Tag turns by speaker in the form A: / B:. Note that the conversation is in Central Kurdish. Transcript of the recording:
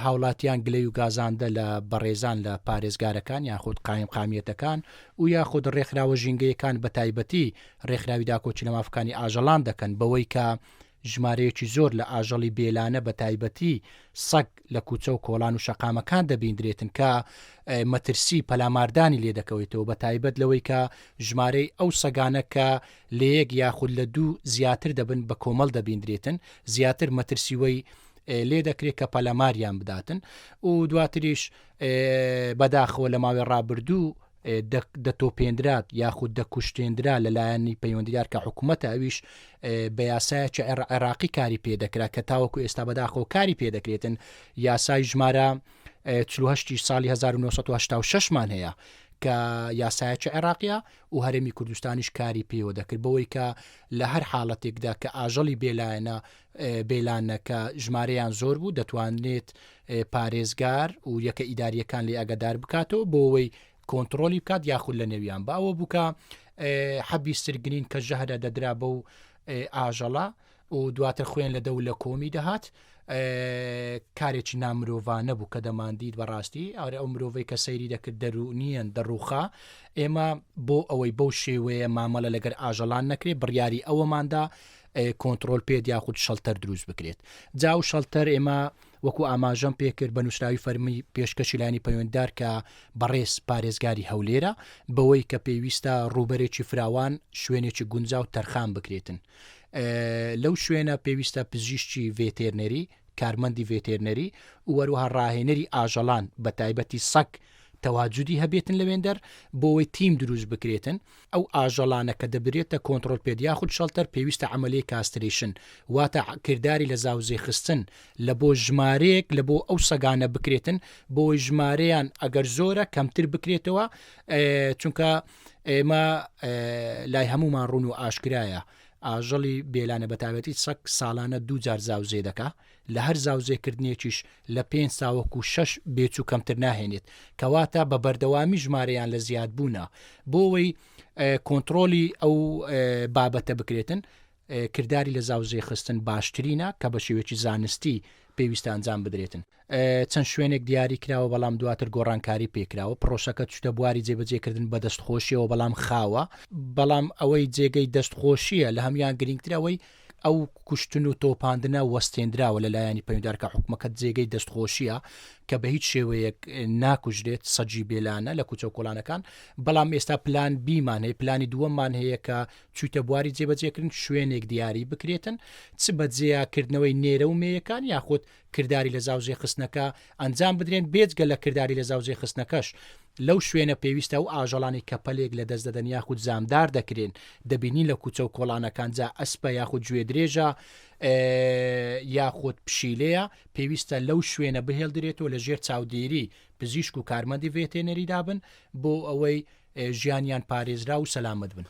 A: هاوڵاتیان گلەی و گازاندە لە بەڕێزان لە پارێزگارەکان یاخود قایم قامیەتەکان و یاخود ڕێکخراوە ژینگەیەکان بە تایبەتی ڕێکخراوی داکۆچی لە مافەکانی ئاژەڵان دەکەن بەوەی کە ژمارەیەکی زۆر لە ئاژەڵی بێلانە بە تایبەتی سەگ لە کوچە و کۆڵان و شەقامەکان دەبیندرێتن کە مەترسی پەلاماردانی لێ دەکەوێتەوە بە تایبەت لەوەی کە ژمارەی ئەو سەگانە کە لە یەک یاخود لە دوو زیاتر دەبن بە کۆمەڵ دەبیندرێتن زیاتر مەترسیوەی لێ دەکرێت کە پەلەماریان بداتن و دواتریش بەداخەوە لە ماوەی ڕابردوو دەتۆپێنرات یاخود دەکوشتێنرا لەلایەنی پەیوەندیدار کە حکوومەتە ئەویش بە یاسایەکی عێراقی کاری پێدەکرا کە تاوەکو ئێستا بەداخەوە کاری پێدەکرێتن یاسای ژمارە 48 ساڵی 1986مان هەیە کە یاسایەکی عێراقیە و هەرێمی کوردستانیش کاری پێوە دەکرد بەوەی کە لە هەر حاڵەتێکدا کە ئاژەڵی بێلانەکە ژمارەیان زۆر بوو دەتوانێت پارێزگار و یەکە ئیداریەکان لێ ئەگەدار بکاتەوە بۆەوەی کۆنتترۆلی بکات یاخود لە نێویان باوە بووکە حەبی سرگرین کە ژەهرە دەدرا بە و ئاژەڵە و دواتر خوێن لە دەو لە کۆمی دەهات کارێکی نامرۆڤانە بوو کە دەماندید بەڕاستی ئەو مرۆڤی کە سەیری دەکرد دەرونیان دەڕووخا ئێمە بۆ ئەوەی بەو شێوەیە مامەلە لەگەر ئاژەڵان نەکرێت بڕیاری ئەوەماندا کۆنتترۆل پێت یاخود شەڵتەر دروست بکرێت جا و شەڵتەر ئێمە وەکو ئاماژەم پێکرد بە نووسراوی فەرمی پێشکەشی لانی پەیوەنددار کە بەڕێز پارێزگاری هەولێرە بەوەی کە پێویستە ڕوبەرێکی فراوان شوێنێکی گونجاو تەرخان بکرێتن لەو شوێنە پێویستە پزیشتی ڤێتێرنەری کارمەندی ڤێتێرنەری و وەروها ڕاهێنەری ئاژەڵان بە تایبەتی سەگ تەواجودی هەبێتن لەوێندەر بۆەوەی تیم دروست بکرێتن ئەو ئاژەڵانە کە دەبرێتە کۆنتترۆل پێدیا خود شەڵتەر پێویستە عملی کاستریشن واتە کردداری لە زاوزێ خستن لە بۆ ژمارەیەک لە بۆ ئەو سەگانە بکرێتن بۆی ژمارەیان ئەگەر زۆرە کەمتر بکرێتەوە چونکە ئێمە لای هەمومان ڕوون و ئاشکرایە ئاژەڵی بێلانە بەتابەتی سەگ ساڵانە 2 جار زاوزێ دەکا لە هەر زاوزێکردنیەکیش لە 5 ساوەکو 6 بێچ و کەمتر ناهێنێت کەواتە بە بەردەوامی ژمارەیان لە زیاد بوونە بۆەوەی کۆنتترۆلی ئەو بابەتە بکرێتن کردداری لە زاوزێ خستن باشترینە کە بە شێوێکی زانستی پێویستە ئەنجام بدرێتن چەند شوێنێک دیاری کراوە بەڵام دواتر گۆڕانکاری پێکراوە پرۆشەکە چتە بواری جێبەجێکردن بە دەستخۆشیەوە بەڵام خاوە بەڵام ئەوەی جێگەی دەستخۆشیە لە هەمان گرنگترەوەی ئەو کوشتن و تۆپاندنە وەستێنراوە لەلایەنی پەیوەنددارکە حکومەکە جێگەی دەستخۆشیە کە بە هیچ شێوەیەک ناکوژرێت سەجی بێلانە لە کوچە و کۆڵانەکان بەڵام ئێستا پلان بیمان هەیە پلانی دووەممان هەیە کە چوتە بواری جێبەجێکردن شوێنێک دیاری بکرێتن چ بەجێیاکردنەوەی نێرە و مێیەکان یاخود کردداری لە زاوزێ خستنەکە ئەنجام بدرێن بێجگە لە کردداری لە زاوزێ خستنەکەش لەو شوێنە پێویستە و ئاژەڵانی کەپەلێک لە دەست دەدەن یاخود زامدار دەکرێن دەبینی لە کوچە و کۆڵانەکان جا ئەسپە یاخود گوێ درێژە یاخود پشیلەیە پێویستە لەو شوێنە بهێڵدرێتەوە لە ژێر چاودێری پزیشک و کارمەندی ڤێتێنەری دابن بۆ ئەوەی ژیانیان پارێزرا و سەلامت بن.